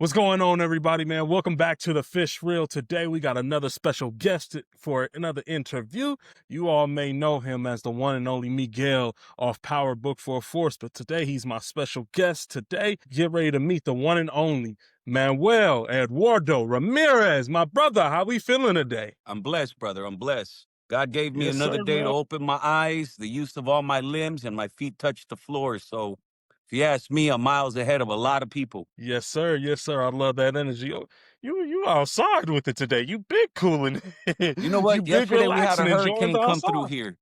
What's going on, everybody, man? Welcome back to the Fishreel. Today, we got another special guest for another interview. You all may know him as the one and only Miguel off Power Book for a Force, but today he's my special guest. Today, get ready to meet the one and only Manuel Eduardo Ramirez. My brother, how we feeling today? I'm blessed, brother. I'm blessed. God gave me Yes, another sir, day to man. open my eyes, the use of all my limbs, and my feet touched the floor. So if you ask me, I'm miles ahead of a lot of people. Yes, sir. Yes, sir. I love that energy. Oh, you outside with it today. You big cooling. You know You what? big Yesterday we had relaxing, a enjoying hurricane the come through outside. here.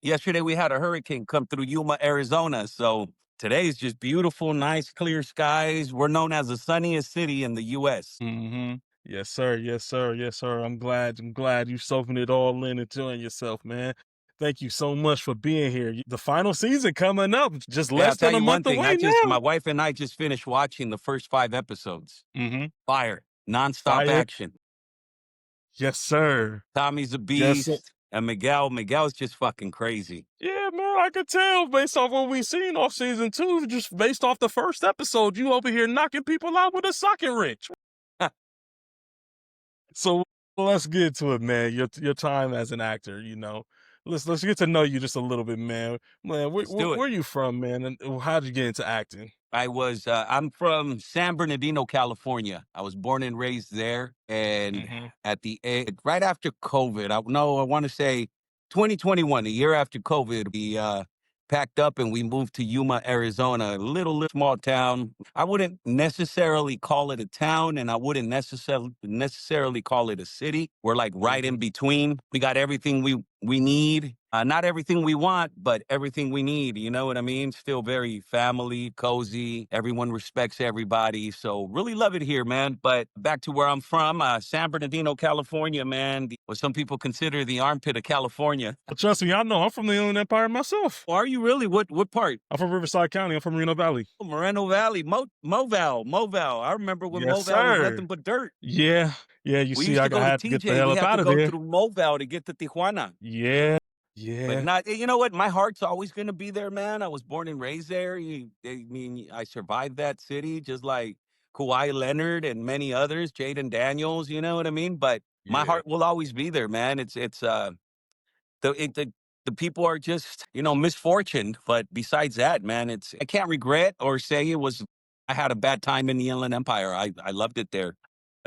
Yesterday we had a hurricane come through Yuma, Arizona. So today's just beautiful, nice, clear skies. We're known as the sunniest city in the U.S. Mm-hmm. Yes, sir. Yes, sir. Yes, sir. I'm glad you soaking it all in, enjoying yourself, man. Thank you so much for being here. The final season coming up, just Yeah, I'll less tell than a you one month thing. away My now. wife and I just finished watching the first 5 episodes. Mm-hmm. Fire, nonstop Fire. action. Yes, sir. Tommy's a Yes, sir. beast. And Miguel's just fucking crazy. Yeah, man, I could tell based off what we seen off season 2, just based off the first episode, you over here knocking people out with a socket wrench. So let's get to it, man. Your time as an actor, Let's get to know you just a little bit, man. Man, Let's do it. where you from, man? And how'd you get into acting? I'm from San Bernardino, California. I was born and raised there. And Mm-hmm. right after COVID, I want to say 2021, a year after COVID, we packed up and we moved to Yuma, Arizona, a little small town. I wouldn't necessarily call it a town, and I wouldn't necessarily call it a city. We're like right Mm-hmm. in between. We got everything we need. Not everything we want, but everything we need. You know what I mean? Still very family, cozy. Everyone respects everybody. So really love it here, man. But back to where I'm from, San Bernardino, California, man. What some people consider the armpit of California. But trust me, I know I'm from the Inland Empire myself. Are you really? What part? I'm from Riverside County. I'm from Reno Valley. Oh, Moreno Valley, Moval. I remember when Yes, Moval was sir. nothing but dirt. Yeah, yeah. You We see, used to I go to had to get the TJ. hell We up had to out of go there. through Moval to get to Tijuana. Yeah, But yeah, not, you know what? My heart's always going to be there, man. I was born and raised there. I survived that city just like Kawhi Leonard and many others, Jaden Daniels, you know what I mean? But my yeah. heart will always be there, man. The, it, the people are just, misfortune. But besides that, man, I can't regret or say I had a bad time in the Inland Empire. I loved it there.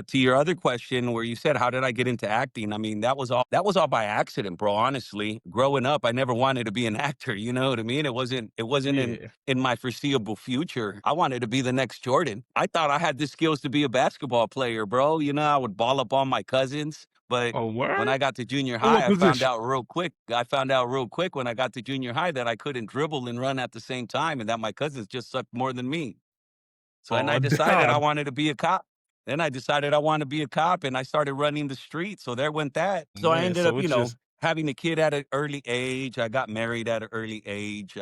To your other question where you said, how did I get into acting? I mean, that was all by accident, bro. Honestly, growing up, I never wanted to be an actor. You know what I mean? It wasn't Yeah. in my foreseeable future. I wanted to be the next Jordan. I thought I had the skills to be a basketball player, bro. I would ball up on my cousins. But Oh, when word? I got to junior In what high, position? I found out real quick when I got to junior high that I couldn't dribble and run at the same time and that my cousins just sucked more than me. So and I Oh, decided I God. wanted to be a cop. Then I decided I wanted to be a cop and I started running the street. So there went that. So I Man, ended so up, it's just having a kid at an early age. I got married at an early age.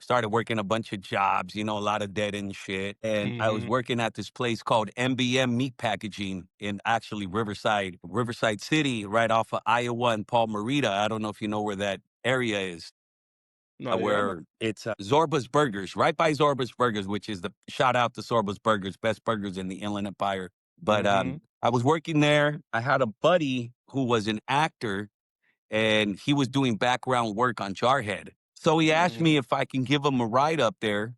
Started working a bunch of jobs, a lot of dead end shit. And I was mhm. working at this place called MBM Meat Packaging in actually Riverside City, right off of Iowa and Paul Merida. I don't know if you know where that area is No, yeah, I know. where it's Zorba's Burgers, right by Zorba's Burgers, which is the shout out to Zorba's Burgers, best burgers in the Inland Empire. But Mhm. I was working there. I had a buddy who was an actor and he was doing background work on Jarhead. So he asked me Mhm. if I can give him a ride up there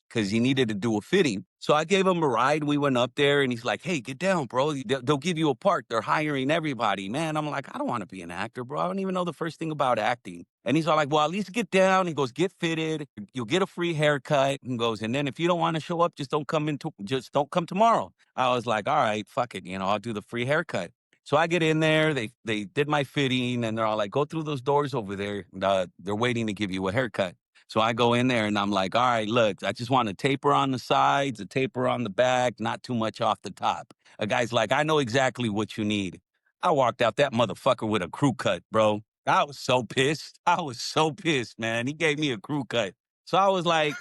because he needed to do a fitting. So I gave him a ride. We went up there and he's like, hey, get down, bro. They'll give you a part. They're hiring everybody. Man, I'm like, I don't want to be an actor, bro. I don't even know the first thing about acting. And he's all like, well, at least get down. He goes, get fitted. You'll get a free haircut. And goes, and then if you don't want to show up, just don't come tomorrow. I was like, all right, fuck it. I'll do the free haircut. So I get in there. They did my fitting and they're all like, go through those doors over there. They're waiting to give you a haircut. So I go in there and I'm like, all right, look, I just want a taper on the sides, a taper on the back, not too much off the top. A guy's like, I know exactly what you need. I walked out that motherfucker with a crew cut, bro. I was so pissed. I was so pissed, man. He gave me a crew cut. So I was like,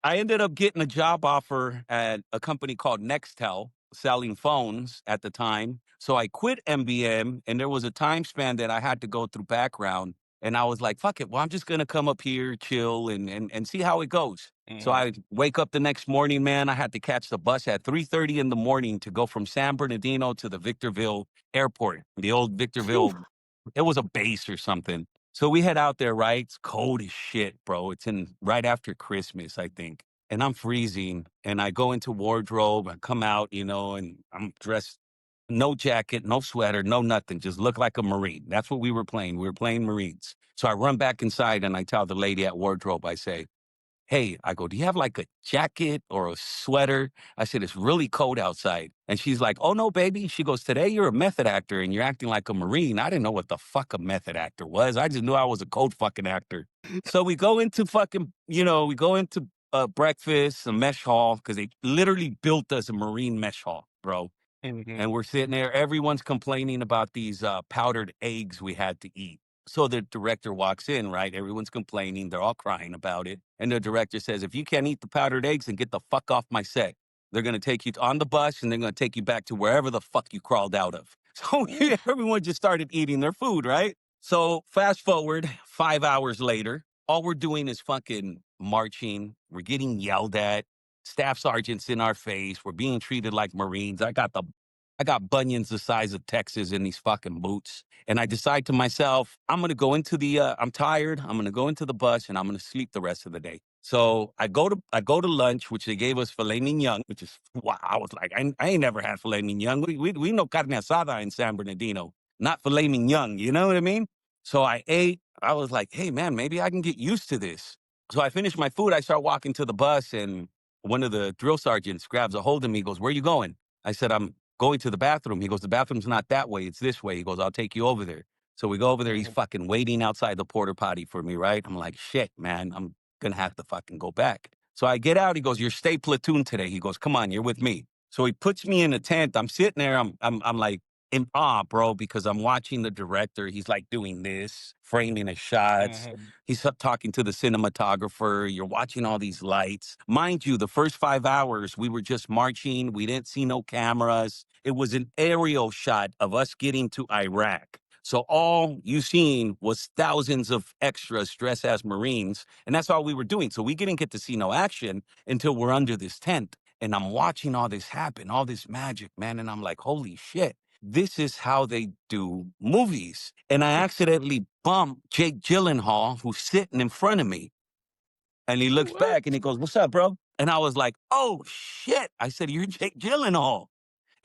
I ended up getting a job offer at a company called Nextel selling phones at the time. So I quit MBM and there was a time span that I had to go through background. And I was like, fuck it. Well, I'm just going to come up here, chill, and see how it goes. So Mhm. I wake up the next morning, man. I had to catch the bus at 3:30 in the morning to go from San Bernardino to the Victorville airport, the old Phew. Victorville. It was a base or something. So we head out there, right? It's cold as shit, bro. It's in right after Christmas, I think. And I'm freezing. And I go into wardrobe. I come out, and I'm dressed, no jacket, no sweater, no nothing. Just look like a Marine. That's what we were playing. We were playing Marines. So I run back inside and I tell the lady at wardrobe, I say, "Hey," I go, "do you have like a jacket or a sweater?" I said, "It's really cold outside." And she's like, "Oh, no, baby." She goes, "Today you're a method actor and you're acting like a Marine." I didn't know what the fuck a method actor was. I just knew I was a cold fucking actor. So we go into breakfast, a mesh hall, because they literally built us a Marine mesh hall, bro. Mhm. And we're sitting there, everyone's complaining about these powdered eggs we had to eat. So the director walks in, right? Everyone's complaining. They're all crying about it. And the director says, "If you can't eat the powdered eggs, then get the fuck off my set. They're going to take you on the bus and they're going to take you back to wherever the fuck you crawled out of." So Ooh. everyone just started eating their food, right? So fast forward 5 hours later, all we're doing is fucking marching. We're getting yelled at. Staff sergeants in our face. We're being treated like Marines. I got bunions the size of Texas in these fucking boots. And I decide to myself, I'm going to go into I'm tired. I'm going to go into the bus and I'm going to sleep the rest of the day. So I go to lunch, which they gave us filet mignon, which is, wow. I was like, I ain't never had filet mignon. We know carne asada in San Bernardino, not filet mignon. You know what I mean? So I ate. I was like, hey, man, maybe I can get used to this. So I finished my food. I start walking to the bus and one of the drill sergeants grabs a hold of me, goes, "Where are you going?" I said, "I'm going to the bathroom." He goes, "The bathroom's not that way. It's this way." He goes, "I'll take you over there." So we go over there. He's Mhm. fucking waiting outside the porta potty for me, right? I'm like, shit, man, I'm going to have to fucking go back. So I get out. He goes, "You're stay platoon today." He goes, "Come on, you're with me." So he puts me in a tent. I'm sitting there. I'm like in awe, bro, because I'm watching the director. He's like doing this, framing his shots. Mhm. He's talking to the cinematographer. You're watching all these lights. Mind you, the first 5 hours, we were just marching. We didn't see no cameras. It was an aerial shot of us getting to Iraq. So all you seen was thousands of extras dressed as Marines. And that's all we were doing. So we didn't get to see no action until we're under this tent. And I'm watching all this happen, all this magic, man. And I'm like, holy shit, this is how they do movies. And I accidentally bumped Jake Gyllenhaal, who's sitting in front of me. And he looks back and What? he goes, "What's up, bro?" And I was like, "Oh shit." I said, "You're Jake Gyllenhaal."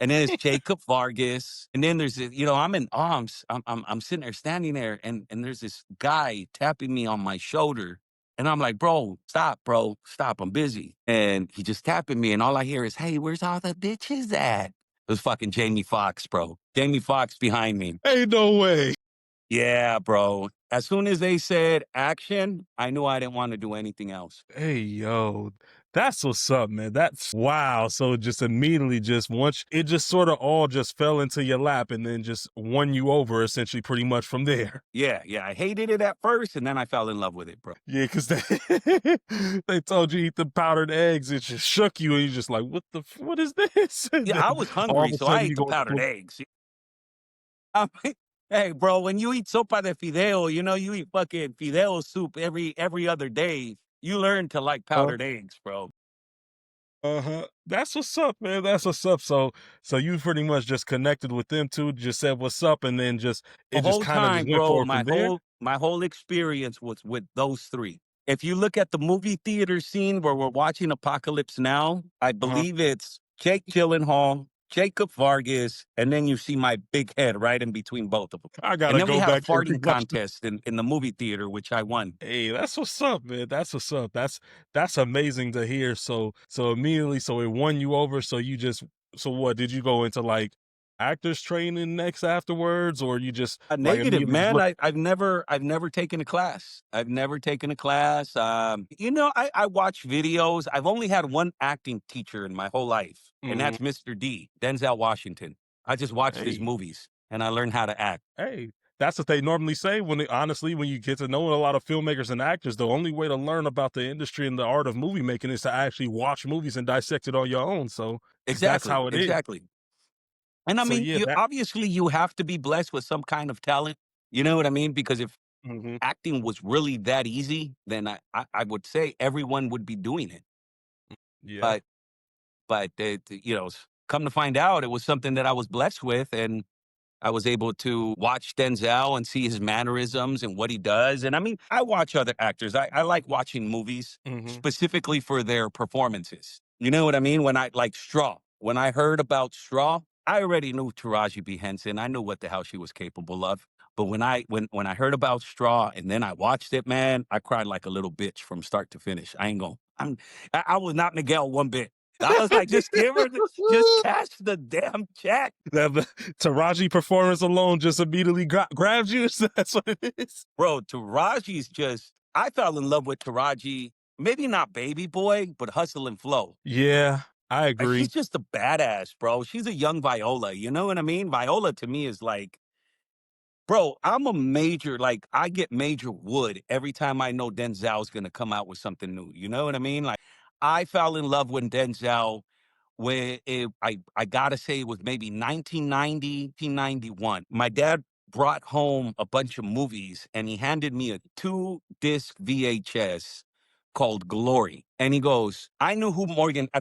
And then it's Jacob Vargas. And then there's this, I'm in arms. I'm sitting there standing there and there's this guy tapping me on my shoulder. And I'm like, "Bro, stop, bro. Stop. I'm busy." And he just tapping me. And all I hear is, "Hey, where's all the bitches at?" It was fucking Jamie Foxx, bro. Jamie Foxx behind me. Ain't no way. Yeah, bro. As soon as they said action, I knew I didn't want to do anything else. Hey, yo, that's what's up, man. That's wow. So just immediately, just once it just sort of all just fell into your lap and then just won you over essentially pretty much from there. Yeah, yeah. I hated it at first, and then I fell in love with it, bro. Yeah, because they, they told you eat the powdered eggs. It just shook you and you just like, what is this? And Yeah, I then was all hungry, of a so I sudden ate you the go into powdered eggs. I mean, hey, bro, when you eat sopa de fideo, you eat fucking fideo soup every other day. You learn to like powdered eggs, bro. uh-huh. That's what's up, man. That's what's up. So you pretty much just connected with them too, just said what's up, and then just The it just whole kind of time, just went bro, forward my from there. whole experience was with those three. If you look at the movie theater scene where we're watching Apocalypse Now, I Uh-huh. believe it's Jake Gyllenhaal, Jacob Vargas, and then you see my big head right in between both of them. I And gotta then we go had a back and farting rewatch the contest in the movie theater, which I won. Hey, that's what's up, man. That's what's up. That's amazing to hear. So immediately, so it won you over. So you just so what did you go into like actors training next afterwards, or you just A like negative, immediately just man. look? I've never taken a class. I've never taken a class. I watch videos. I've only had one acting teacher in my whole life, and Mhm. that's Mr. D, Denzel Washington. I just watched his Hey, movies and I learned how to act. hey, that's what they normally say when honestly, when you get to know a lot of filmmakers and actors, the only way to learn about the industry and the art of movie making is to actually watch movies and dissect it on your own. So that's Exactly, how it is. exactly. And I So mean, yeah, you that obviously you have to be blessed with some kind of talent. You know what I mean? Because if Hmm. acting was really that easy, then I would say everyone would be doing it. Yeah. But come to find out, it was something that I was blessed with, and I was able to watch Denzel and see his mannerisms and what he does. And I mean, I watch other actors. I like watching movies Hmm. specifically for their performances. You know what I mean? When I like Straw, when I heard about Straw, I already knew Taraji B. Henson. I knew what the hell she was capable of. But when I heard about Straw and then I watched it, man, I cried like a little bitch from start to finish. I ain't going. I was not Miguel one bit. I was like, just give her, just cash the damn check. That the Taraji performance alone just immediately grabs you. That's what it is. Bro, Taraji's just I fell in love with Taraji, maybe not Baby Boy, but Hustle and Flow. Yeah, I She's agree. just a badass, bro. She's a young Viola, you know what I mean? Viola to me is like, bro, I'm a major, like, I get major wood every time I know Denzel's gonna come out with something new. You know what I mean? Like, I fell in love with Denzel I gotta say it was maybe 1990, 1991. My dad brought home a bunch of movies and he handed me a 2-disc VHS called Glory. And he goes, at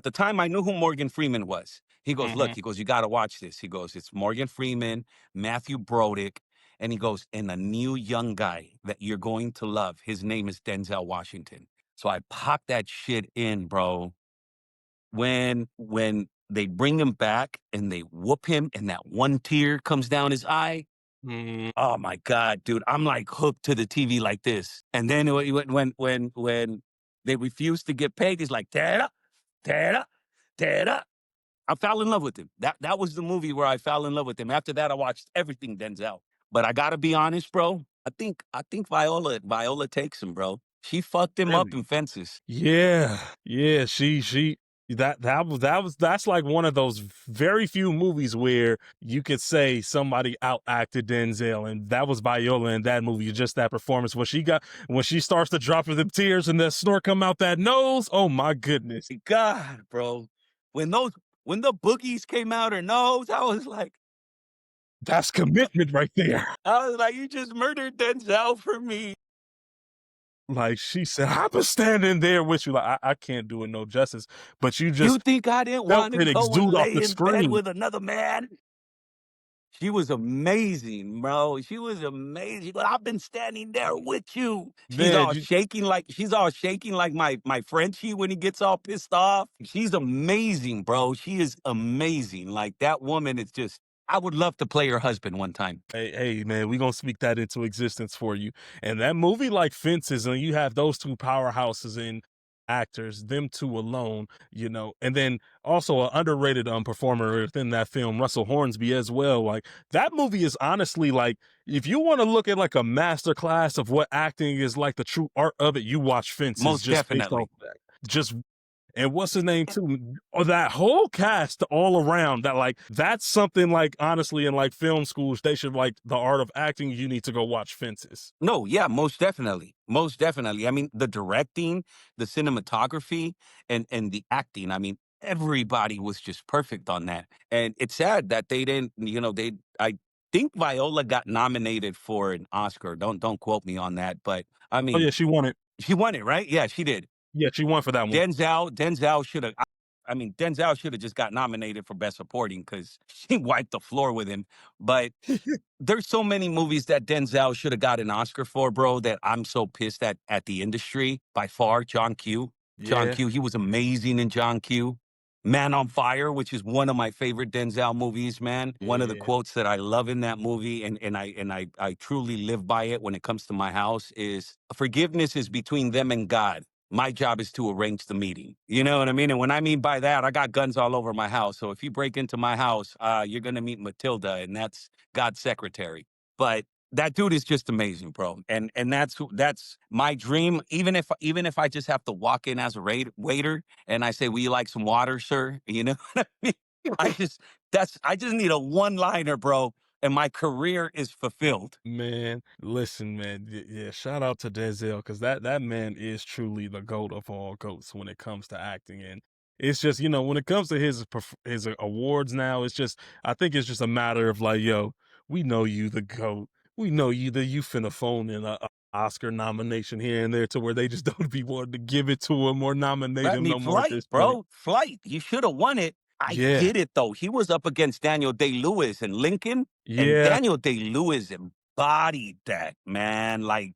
the time I knew who Morgan Freeman was. He goes, Hmm. look, he goes, you gotta watch this. He goes, it's Morgan Freeman, Matthew Broderick, and he goes, and a new young guy that you're going to love. His name is Denzel Washington. So I popped that shit in, bro. When they bring him back and they whoop him and that one tear comes down his eye, Hmm. oh my god, dude, I'm like hooked to the TV like this. And then when they refuse to get paid, he's like, Tara, Tara, Tara. I fell in love with him. That was the movie where I fell in love with him. After that, I watched everything Denzel. But I gotta be honest, bro. I think Viola takes him, bro. She fucked him up Really? in Fences. Yeah, yeah. She that's like one of those very few movies where you could say somebody outacted Denzel, and that was Viola in that movie. Just that performance when she starts to drop her them tears and that snort come out that nose. Oh my goodness, God, bro. When those when the boogies came out her nose, that's commitment right there. I was like, you just murdered Denzel for me. Like she said, I was standing there with you. Like I can't do it no justice, but you You just think I didn't felt want to it go and exude off lay the in bed screen. with another man? She was amazing, bro. She was amazing. But I've been standing there with you. Man, you, She's all shaking like my Frenchie when he gets all pissed off. She's amazing, bro. She is amazing. Like that woman is just I would love to play her husband one time. hey, man, we gonna speak that into existence for you. And that movie like Fences, and you have those two powerhouses in actors, them two alone, and then also an underrated performer within that film, Russell Hornsby as well. Like that movie is honestly like if you want to look at like a master class of what acting is like the true art of it, you watch Fences Most just based off definitely. that. Just and what's his name too? Or that whole cast all around that like that's something like honestly in like film schools they should like the art of acting. You need to go watch Fences. No, yeah, most definitely. Most definitely. I mean, the directing, the cinematography, and the acting. I mean, everybody was just perfect on that. And it's sad that they didn't, I think Viola got nominated for an Oscar. Don't quote me on that, but I Oh mean, yeah, she won it. she won it, right? Yeah, she did. Yeah, she won for that one. Denzel should have Denzel should have just got nominated for best supporting because she wiped the floor with him. But there's so many movies that Denzel should have got an Oscar for, bro, that I'm so pissed at the industry. By far, John Q. John Yeah, Q. He was amazing in John Q. Man on Fire, which is one of my favorite Denzel movies, man. One of the yeah. quotes that I love in that movie, and I truly live by it when it comes to my house, is forgiveness is between them and God. My job is to arrange the meeting. You know what I mean? And when I mean by that, I got guns all over my house. So if you break into my house, you're gonna meet Matilda, and that's God's secretary. But that dude is just amazing, bro. And that's my dream. Even if I just have to walk in as a waiter and I say, "Will you like some water, sir?" You know what I mean? I just need a one liner, bro, and my career is fulfilled. Man, listen, man. Yeah, shout out to Denzel because that man is truly the goat of all goats when it comes to acting. And it's just when it comes to his awards now, it's just I think it's just a matter of like, yo, we know you the goat. we know you finna phone in a Oscar nomination here and there to where they just don't be wanting to give it to him or nominate I him mean, no more at Flight, this point. bro, Flight. He should have won it. I Yeah, get it though. He was up against Daniel Day Lewis and Lincoln, and yeah, Daniel Day Lewis embodied that, man. Like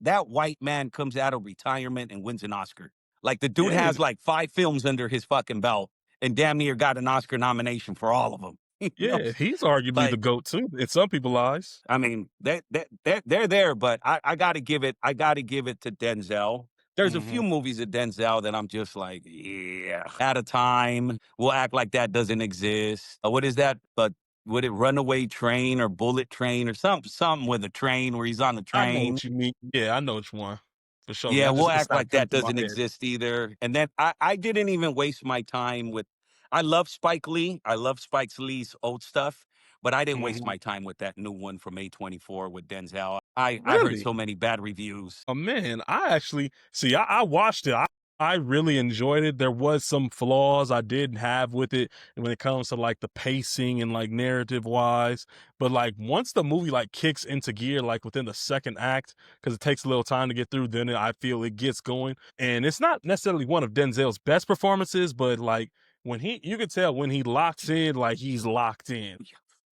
that white man comes out of retirement and wins an Oscar. Like the dude yeah, has like 5 films under his fucking belt and damn near got an Oscar nomination for all of them. You know, yeah. He's arguably the like GOAT too in some people's eyes. I mean, they're there, but I gotta give it. I gotta give it to Denzel. There's a few Mhm. movies of Denzel that I'm just like, yeah. At a time, we'll act like that doesn't exist. What is that? But would it Runaway Train or Bullet Train or something with a train where he's on the I know train? what you mean. Yeah, I know which one for sure. Yeah, we'll It's act not like coming that to my doesn't head. exist either. And then I didn't even waste my time with I love Spike Lee. I love Spike Lee's old stuff, but I didn't waste Mhm. my time with that new one from A24 with Denzel. I heard Really? so many bad reviews. Oh man, I actually see. I watched it. I really enjoyed it. There was some flaws I did have with it when it comes to like the pacing and like narrative wise. But like once the movie like kicks into gear, like within the second act, because it takes a little time to get through, then I feel it gets going. And it's not necessarily one of Denzel's best performances, but like when you can tell when he locks in, like he's locked in.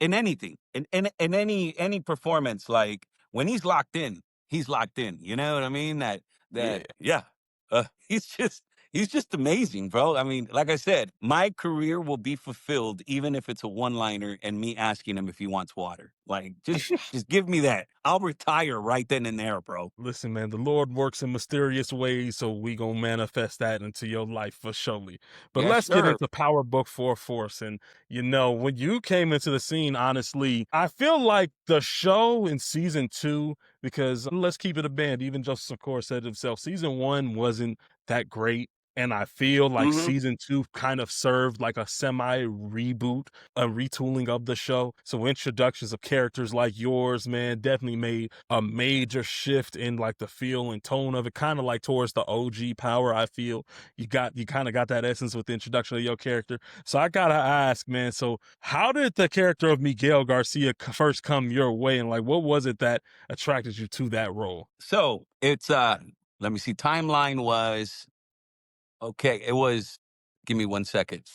In anything, in any performance, like when he's locked in. You know what I mean? Yeah. Yeah. He's just amazing, bro. I mean, like I said, my career will be fulfilled even if it's a one-liner and me asking him if he wants water. Like just give me that. I'll retire right then and there, bro. Listen, man, the Lord works in mysterious ways, so we gonna manifest that into your life for surely. But Yes, let's get sir. into Power Book 4 Force. And when you came into the scene, honestly, I feel like the show in season 2, because let's keep it a band, even Joseph Secor said himself, season 1 wasn't that great. And I feel like Hmm. season 2 kind of served like a semi reboot, a retooling of the show. So introductions of characters like yours, man, definitely made a major shift in like the feel and tone of it, kind of like towards the OG Power. I feel you kind of got that essence with the introduction of your character. So I gotta ask, man. So how did the character of Miguel Garcia first come your way, and like what was it that attracted you to that role? So it's let me see. Timeline was okay. It was give me 1 second.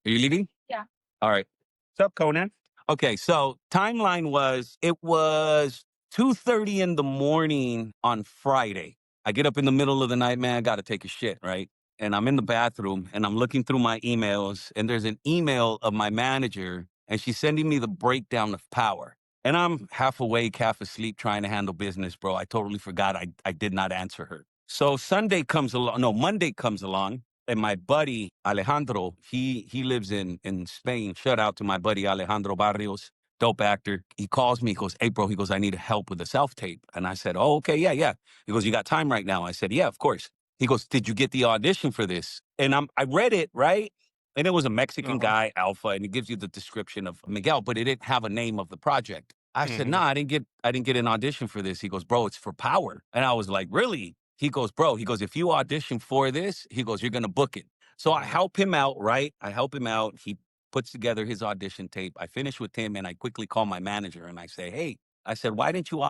Are you leaving? Yeah. All right. What's up, Conan? Okay, so timeline was it was 2:30 in the morning on Friday. I get up in the middle of the night, man, I gotta take a shit, right? And I'm in the bathroom and I'm looking through my emails, and there's an email of my manager, and she's sending me the breakdown of Power. And I'm half awake, half asleep, trying to handle business, bro. I totally forgot I did not answer her. So Sunday comes along, no, Monday comes along, and my buddy Alejandro, he lives in Spain. Shout out to my buddy Alejandro Barrios, dope actor. He calls me, he goes, "Hey bro," he goes, "I need help with a self tape." And I said, "Oh, okay, yeah, yeah." He goes, "You got time right now?" I said, "Yeah, of course." He goes, "Did you get the audition for this?" And I read it, right? And it was a Mexican Uh-huh. guy, Alpha, and it gives you the description of Miguel, but it didn't have a name of the project. I said, Hmm. "Nah, I didn't get an audition for this." He goes, "Bro, it's for Power." And I was like, "Really?" He goes, "Bro," he goes, "if you audition for this," he goes, "you're gonna book it." So I Hmm. help him out, right? I help him out. He puts together his audition tape. I finish with him and I quickly call my manager and I say, "Hey," I said, "why didn't you,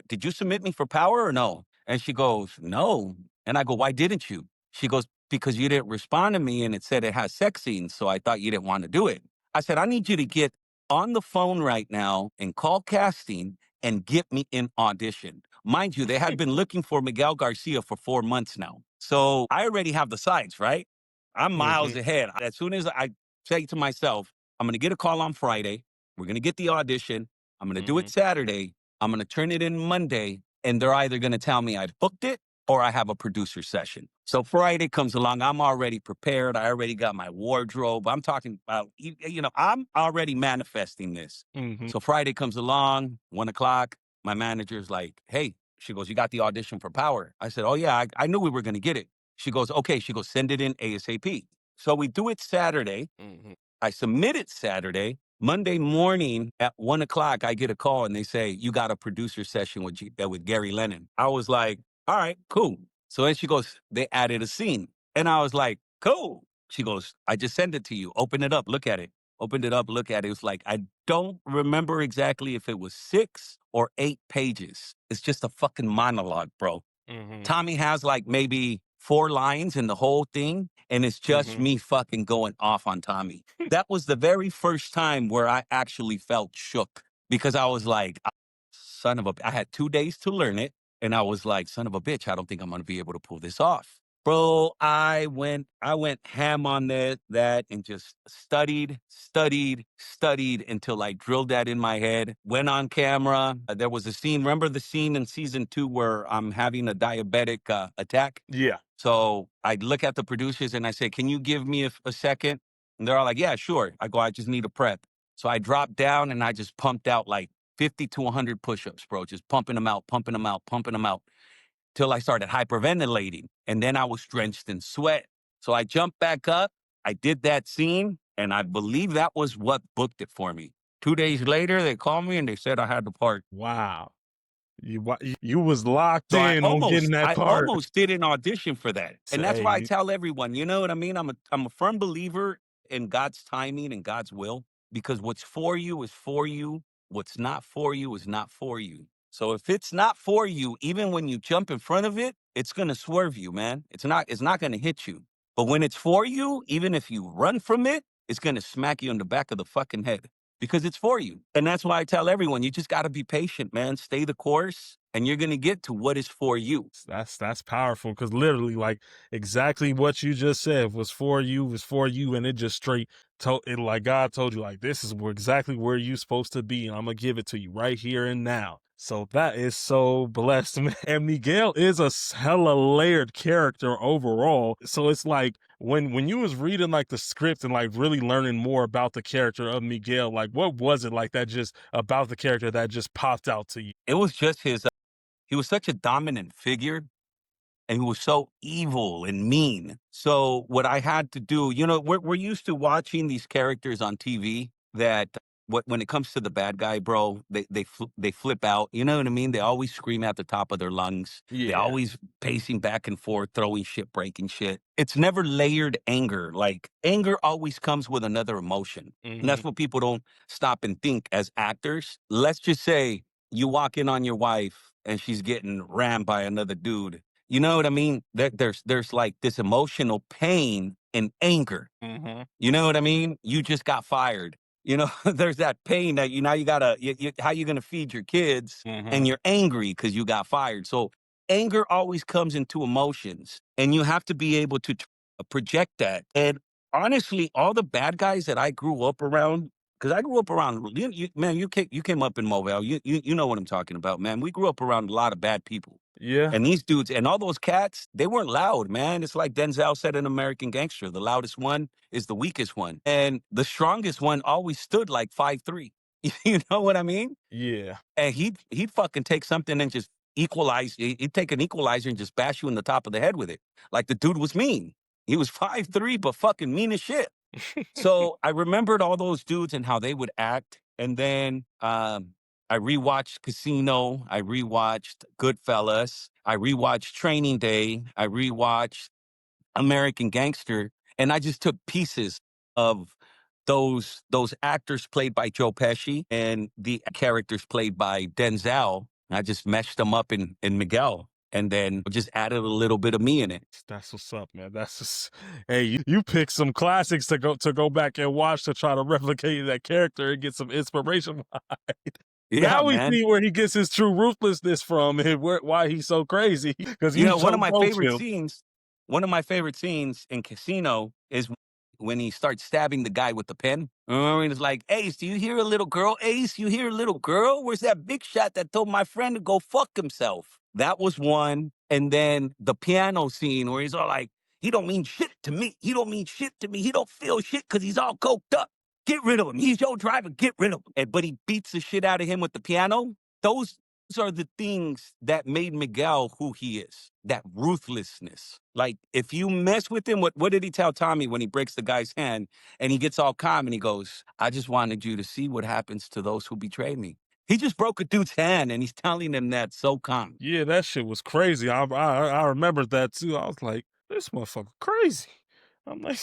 did you submit me for Power or no?" And she goes, "No." And I go, "Why didn't you?" She goes, "Because you didn't respond to me and it said it has sex scenes. So I thought you didn't want to do it." I said, "I need you to get on the phone right now and call casting and get me an audition." Mind you, they had been looking for Miguel Garcia for 4 months now. So I already have the sides, right? I'm miles Hmm. ahead. As soon as I say to myself, I'm going to get a call on Friday. We're going to get the audition. I'm going to do it Hmm. Saturday. I'm going to turn it in Monday. And they're either going to tell me I've booked it or I have a producer session. So Friday comes along. I'm already prepared. I already got my wardrobe. I'm talking about, I'm already manifesting this. Hmm. So Friday comes along, 1 o'clock. My manager's like, "Hey," she goes, "you got the audition for Power?" I said, "Oh, yeah, I knew we were going to get it." She goes, "Okay." She goes, "Send it in ASAP." So we do it Saturday. Hmm. I submit it Saturday. Monday morning at 1 o'clock, I get a call and they say, "You got a producer session with Gary Lennon." I was like, "All right, cool." So then she goes, "They added a scene." And I was like, "Cool." She goes, "I just sent it to you. Open it up. Look at it." Opened it up, look at it. It was like, I don't remember exactly if it was 6 or 8 pages. It's just a fucking monologue, bro. Mm-hmm. Tommy has like maybe 4 lines in the whole thing, and it's just Mm-hmm. me fucking going off on Tommy. That was the very first time where I actually felt shook because I was like, son of a, I had 2 days to learn it. And I was like, son of a bitch, I don't think I'm going to be able to pull this off. Bro, I went ham on that and just studied until I drilled that in my head. Went on camera. There was a scene. Remember the scene in season 2 where I'm having a diabetic attack? Yeah. So I look at the producers and I say, "Can you give me a second?" And they're all like, "Yeah, sure." I go, "I just need a prep." So I dropped down and I just pumped out like 50 to 100 push-ups, bro. Just pumping them out, pumping them out, pumping them out till I started hyperventilating. And then I was drenched in sweat. So I jumped back up. I did that scene. And I believe that was what booked it for me. 2 days later, they called me and they said I had the part. Wow. You was locked So I in on getting almost, that I part. almost did an audition for that. And that's why I Say, tell everyone, you know what I mean? I'm a firm believer in God's timing and God's will because what's for you is for you. What's not for you is not for you. So if it's not for you, even when you jump in front of it, it's gonna swerve you, man. It's not gonna hit you. But when it's for you, even if you run from it, it's gonna smack you in the back of the fucking head because it's for you. And that's why I tell everyone, you just gotta be patient, man. Stay the course and you're going to get to what is for you. that's powerful because literally, like exactly what you just said was for you, and it just straight told it like God told you, like this is exactly where you supposed to be, and I'm gonna give it to you right here and now. So that is so blessed, man. And Miguel is a hella layered character overall. So it's like when you was reading like the script and like really learning more about the character of Miguel, like what was it like that just about the character that just popped out to you? It was just he was such a dominant figure and he was so evil and mean. So what I had to do, we're used to watching these characters on TV that when it comes to the bad guy, bro, they flip out. You know what I mean? They always scream at the top of their lungs. They Yeah. always pacing back and forth, throwing shit, breaking shit. It's never layered anger. Like anger always comes with another emotion. And Hmm. that's what people don't stop and think as actors. Let's just say you walk in on your wife and she's getting rammed by another dude. You know what I mean? There's like this emotional pain and anger. Hmm. You know what I mean? You just got fired. There's that pain that now you gotta, how you gonna feed your kids Hmm. and you're angry because you got fired. So anger always comes into emotions and you have to be able to project that. And honestly, all the bad guys that I grew up around, because I grew up around, man, you came up in Mobile. You know what I'm talking about, man. We grew up around a lot of bad people. Yeah. And these dudes and all those cats, they weren't loud, man. It's like Denzel said in American Gangster, the loudest one is the weakest one. And the strongest one always stood like 5'3". You know what I mean? Yeah. And he'd fucking take something and just equalize. He'd take an equalizer and just bash you in the top of the head with it. Like the dude was mean. He was 5'3", but fucking mean as shit. So I remembered all those dudes and how they would act. And then I rewatched Casino. I rewatched Goodfellas. I rewatched Training Day. I rewatched American Gangster. And I just took pieces of those actors played by Joe Pesci and the characters played by Denzel. I just meshed them up in Miguel and then just added a little bit of me in it. That's what's up, man. That's just, hey, you pick some classics to go back and watch to try to replicate that character and get some inspiration. Yeah, Now we man. see where he gets his true ruthlessness from and why he's so crazy because You you know, so broke him. one of my favorite scenes in Casino is when he starts stabbing the guy with the pen. Remember, he's like, Ace, do you hear a little girl? Ace, you hear a little girl? Where's that big shot that told my friend to go fuck himself? That was one. And then the piano scene where he's all like, he don't mean shit to me. He don't mean shit to me. He don't feel shit because he's all coked up. Get rid of him. He's your driver. Get rid of him. But he beats the shit out of him with the piano. Those are the things that made Miguel who he is. That ruthlessness. Like if you mess with him, what did he tell Tommy when he breaks the guy's hand and he gets all calm and he goes, I just wanted you to see what happens to those who betray me. He just broke a dude's hand and he's telling him that so calm. Yeah, that shit was crazy. I remember that too. I was like, this motherfucker crazy. I'm like,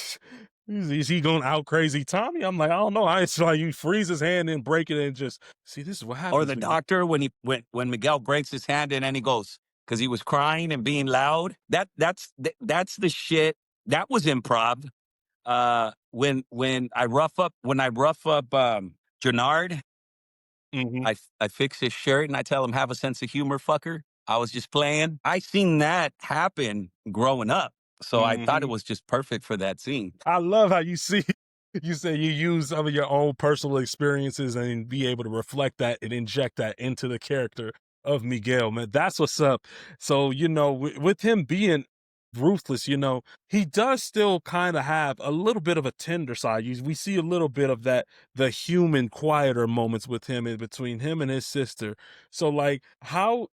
Is he going out crazy Tommy? I'm like, I don't know. It's like you freeze his hand and break it and just see. This is what Or happens the when you. doctor when Miguel breaks his hand and then he goes because he was crying and being loud. That's the shit. That was improv. When I rough up Jannard, Hmm. I fix his shirt and I tell him have a sense of humor, fucker. I was just playing. I seen that happen growing up, so I thought it Hmm. was just perfect for that scene. I love how you see. You say you use some of your own personal experiences and be able to reflect that and inject that into the character of Miguel, man. That's what's up. So, with him being ruthless, he does still kind of have a little bit of a tender side. We see a little bit of that, the human, quieter moments with him in between him and his sister. So, like, how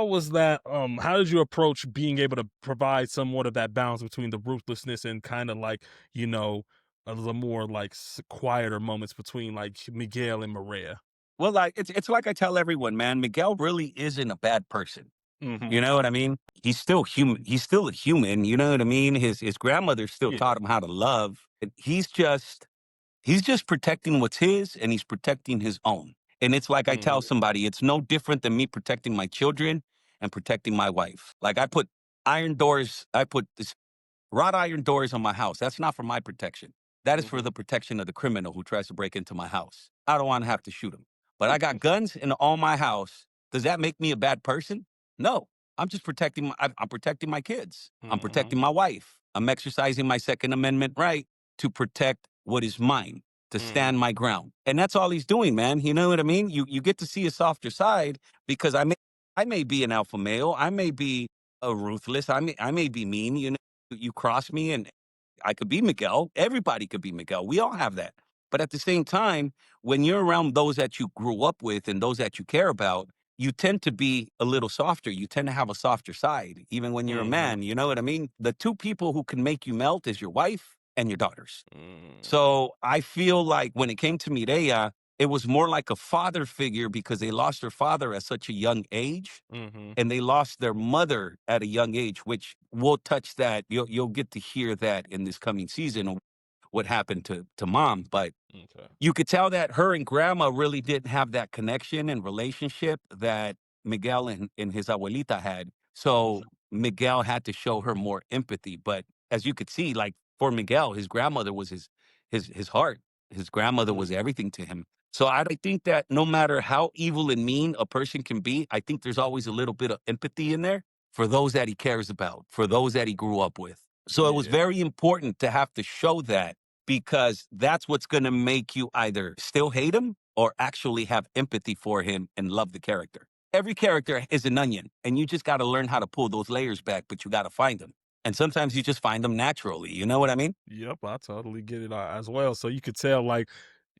was that? How did you approach being able to provide somewhat of that balance between the ruthlessness and kind of like, you know, a little more like quieter moments between like Miguel and Maria? Well, like it's like I tell everyone, man. Miguel really isn't a bad person. Hmm. You know what I mean? He's still human. He's still a human. You know what I mean? His grandmother still Yeah. taught him how to love. And he's just protecting what's his, and he's protecting his own. And it's like I tell Hmm. somebody, it's no different than me protecting my children and protecting my wife. Like I put iron doors. I put this wrought iron doors on my house. That's not for my protection. That is for Hmm. the protection of the criminal who tries to break into my house. I don't want to have to shoot him. But I got guns in all my house. Does that make me a bad person? No. I'm just protecting I'm protecting my kids. I'm Hmm. protecting my wife. I'm exercising my Second Amendment right to protect what is mine, to stand Hmm. my ground. And that's all he's doing, man. You know what I mean? You get to see a softer side because I may be an alpha male. I may be a ruthless. I may be mean, you cross me and I could be Miguel. Everybody could be Miguel. We all have that. But at the same time, when you're around those that you grew up with and those that you care about, you tend to be a little softer. You tend to have a softer side, even when you're a Hmm. man. You know what I mean? The two people who can make you melt is your wife and your daughters. Hmm. So I feel like when it came to Mireya, it was more like a father figure because they lost their father at such a young age Hmm. and they lost their mother at a young age, which we'll touch that. You'll get to hear that in this coming season, what happened to mom. But Okay. you could tell that her and grandma really didn't have that connection and relationship that Miguel and his abuelita had. So Miguel had to show her more empathy. But as you could see, like for Miguel, his grandmother was his heart. His grandmother was Hmm. everything to him. So I think that no matter how evil and mean a person can be, I think there's always a little bit of empathy in there for those that he cares about, for those that he grew up with. So it was Yeah. very important to have to show that because that's what's going to make you either still hate him or actually have empathy for him and love the character. Every character is an onion, and you just got to learn how to pull those layers back, but you got to find them. And sometimes you just find them naturally. You know what I mean? Yep, I totally get it as well. So you could tell, like,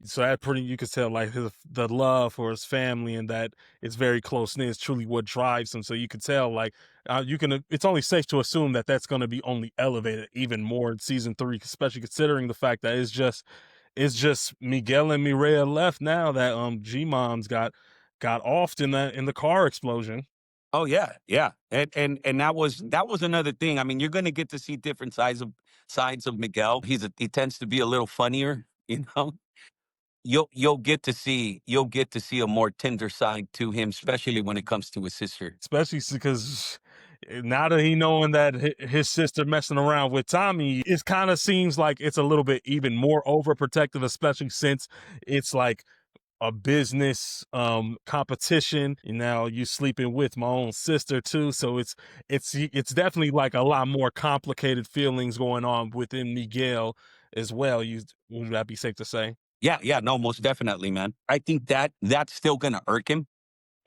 so that pretty, you could tell, like, the love for his family and that it's very close knit is truly what drives him. So you could tell, like, it's only safe to assume that that's going to be only elevated even more in season three, especially considering the fact that it's just Miguel and Mireya left now that G Mom's got offed in the car explosion. Oh yeah, yeah. And that was another thing. I mean, you're going to get to see different sides of Miguel. He tends to be a little funnier, you know. You'll get to see a more tender side to him, especially when it comes to his sister. Especially because now that he knowing that his sister messing around with Tommy, it kind of seems like it's a little bit even more overprotective, especially since it's like a business competition. And now you sleeping with my own sister too, so it's definitely like a lot more complicated feelings going on within Miguel as well. Would that be safe to say? Yeah, yeah, no, most definitely, man. I think that's still gonna irk him.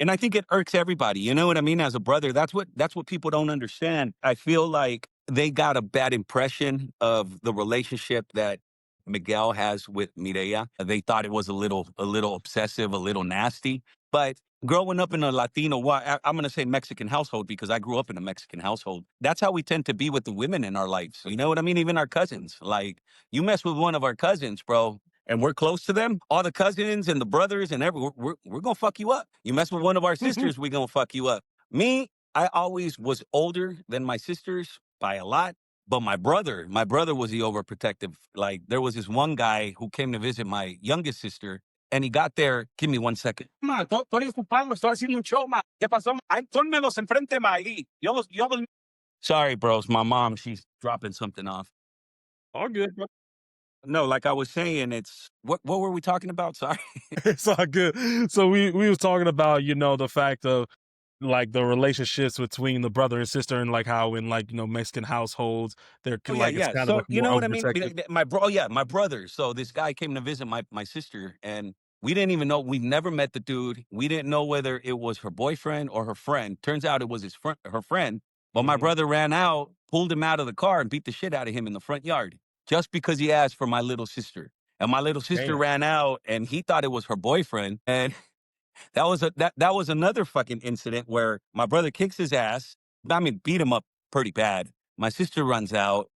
And I think it irks everybody. You know what I mean? As a brother, that's what people don't understand. I feel like they got a bad impression of the relationship that Miguel has with Mireya. They thought it was a little obsessive, a little nasty. But growing up in a Latino, I'm going to say Mexican household because I grew up in a Mexican household. That's how we tend to be with the women in our lives. You know what I mean? Even our cousins. Like you mess with one of our cousins, bro, and we're close to them, all the cousins and the brothers and we're gonna fuck you up. You mess with one of our sisters, we're gonna fuck you up. Me, I always was older than my sisters by a lot. But my brother was the overprotective. Like there was this one guy who came to visit my youngest sister, and he got there. Give me 1 second. Ma, estoy ocupado, estoy haciendo un show, ma. ¿Qué pasó? Ay, pónmelos enfrente, ma, ahí. Sorry, bros. My mom, she's dropping something off. All good, bro. No, like I was saying, it's what were we talking about? Sorry. It's all good. So we was talking about, you know, the fact of like the relationships between the brother and sister, and like how in like, you know, Mexican households they're Oh yeah, like it's yeah. kind of So like you more know what I mean? overprotective. My bro, oh, yeah, my brother. So this guy came to visit my sister, and we didn't even know. We've never met the dude. We didn't know whether it was her boyfriend or her friend. Turns out it was his friend, her friend. But my Hmm. brother ran out, pulled him out of the car, and beat the shit out of him in the front yard just because he asked for my little sister. And my little sister Damn. ran out, and he thought it was her boyfriend, and that was another fucking incident where my brother kicks his ass. I mean, beat him up pretty bad. My sister runs out.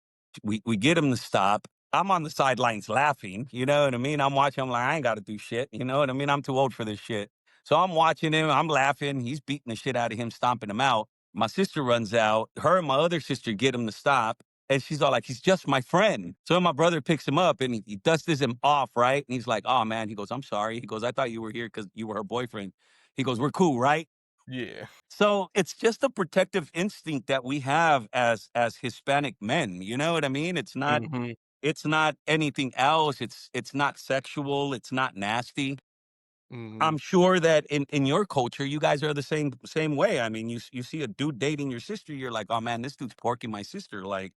We get him to stop. I'm on the sidelines laughing. You know what I mean? I'm watching. I'm like, I ain't got to do shit. You know what I mean? I'm too old for this shit. So I'm watching him. I'm laughing. He's beating the shit out of him, stomping him out. My sister runs out. Her and my other sister get him to stop. And she's all like, he's just my friend. So my brother picks him up and he dusts him off, right? And he's like, oh man. He goes, I'm sorry. He goes, I thought you were here because you were her boyfriend. He goes, we're cool, right? Yeah. So it's just a protective instinct that we have as Hispanic men. You know what I mean? Hmm. It's not anything else. It's not sexual. It's not nasty. Hmm. I'm sure that in your culture, you guys are the same way. I mean, you see a dude dating your sister, you're like, oh man, this dude's porking my sister. Like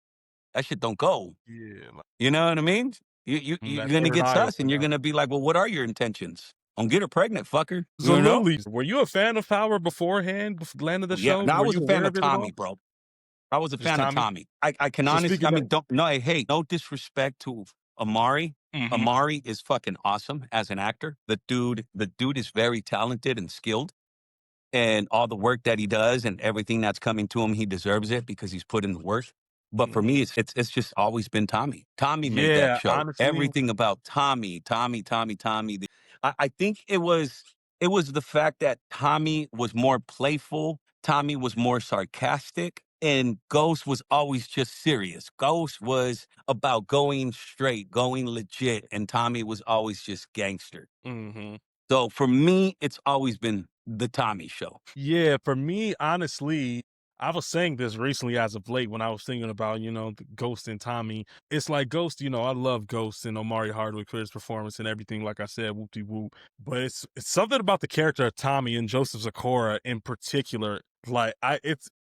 that shit don't go. Yeah. Like, You know what I mean? You're that gonna third get eye sus, and open you're now. gonna be like, well, what are your intentions? Don't get her pregnant, fucker. You know? Absolutely. Were you a fan of Power beforehand, landing the Yeah. show? No, I Were was you a fan aware of of it at all? Tommy, bro. I was a Just fan of Tommy. Tommy. I can So honestly, I speaking of, mean, don't no, hey, no disrespect to Amari. hmm, Amari is fucking awesome as an actor. The dude is very talented and skilled, and all the work that he does and everything that's coming to him, he deserves it because he's put in the work. But for hmm, me, it's just always been Tommy. Tommy made that yeah, show. honestly, Everything about Tommy, Tommy, Tommy, Tommy. I think it was the fact that Tommy was more playful. Tommy was more sarcastic. And Ghost was always just serious. Ghost was about going straight, going legit. And Tommy was always just gangster. hmm. So for me, it's always been the Tommy show. Yeah, for me, honestly, I was saying this recently as of late when I was thinking about, you know, the Ghost and Tommy. It's like Ghost, you know, I love Ghost and Omari Hardwick for his performance and everything, like I said, whoop de whoop. But it's something about the character of Tommy and Joseph Zakora in particular. Like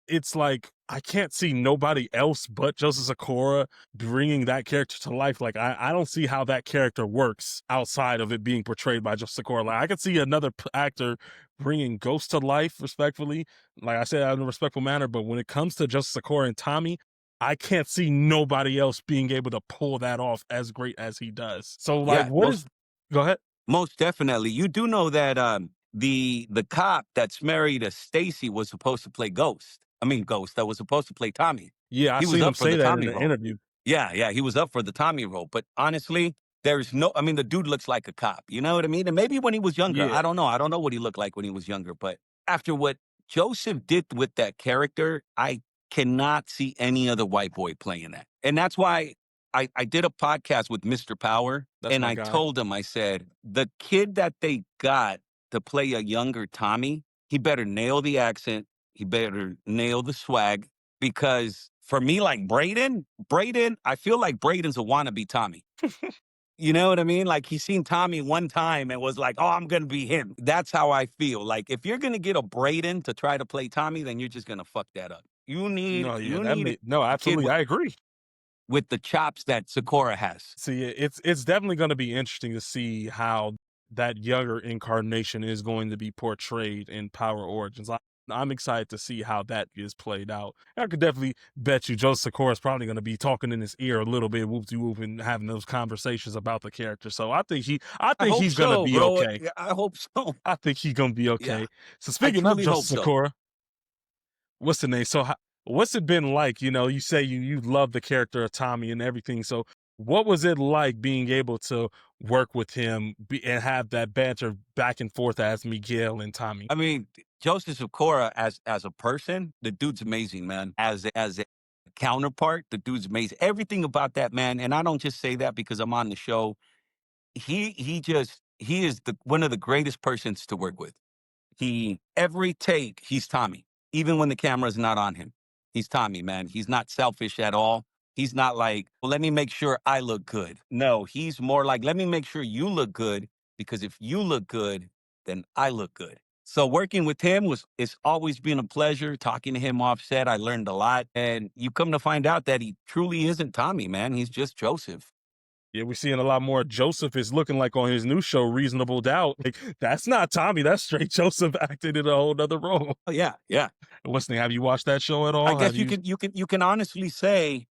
it's like I can't see nobody else but Joseph Zakora bringing that character to life. Like I don't see how that character works outside of it being portrayed by Joseph Zakora. Like I could see another actor bringing Ghost to life respectfully, like I said, in a respectful manner. But when it comes to Justice Sakura and Tommy, I can't see nobody else being able to pull that off as great as he does. So, like, Yeah, what is? Go ahead. most definitely. You do know that the cop that's married to Stacy was supposed to play Ghost. I mean Ghost that was supposed to play Tommy. Yeah, I He was seen him up for say the that in Tommy the role. interview. Yeah, yeah, he was up for the Tommy role. But honestly, there's no, I mean, the dude looks like a cop. You know what I mean? And maybe when he was younger, Yeah, I don't know. I don't know what he looked like when he was younger. But after what Joseph did with that character, I cannot see any other white boy playing that. And that's why I did a podcast with Mr. Power. that's And my I guy. told him, I said, the kid that they got to play a younger Tommy, he better nail the accent. He better nail the swag because for me, like Braden, I feel like Braden's a wannabe Tommy. You know what I mean? Like he's seen Tommy one time and was like, "Oh, I'm gonna be him." That's how I feel. Like if you're gonna get a Braden to try to play Tommy, then you're just gonna fuck that up. You need No, yeah, you that need made no, a kid absolutely, I agree. with the chops that Sakura has. So yeah, it's definitely going to be interesting to see how that younger incarnation is going to be portrayed in Power Origins. I'm excited to see how that is played out. I could definitely bet you Joe Sakura is probably going to be talking in his ear a little bit, whoop de whoop, and having those conversations about the character. So I I think hope he's going to so, be bro. okay. Yeah, I hope so. I think he's going to be Yeah, okay. So I speaking of truly hope Justice so. Sakura, what's the name? So, what's it been like? You know, you say you love the character of Tommy and everything. So, what was it like being able to work with him and have that banter back and forth as Miguel and Tommy? I mean, Joseph Sakura as a person, the dude's amazing, man. As counterpart. The dude's amazing. Everything about that man, and I don't just say that because I'm on the show. He is the one of the greatest persons to work with. Every take, he's Tommy. Even when the camera's not on him. He's Tommy, man. He's not selfish at all. He's not like, well, let me make sure I look good. No, he's more like, let me make sure you look good, because if you look good, then I look good. So working with him it's always been a pleasure. Talking to him off set, I learned a lot. And you come to find out that he truly isn't Tommy, man. He's just Joseph. Yeah, we're seeing a lot more Joseph is looking like on his new show, Reasonable Doubt. Like, that's not Tommy. That's straight Joseph acting in a whole other role. Oh yeah, yeah. What's the name? Have you watched that show at I all? guess Have you you? can honestly say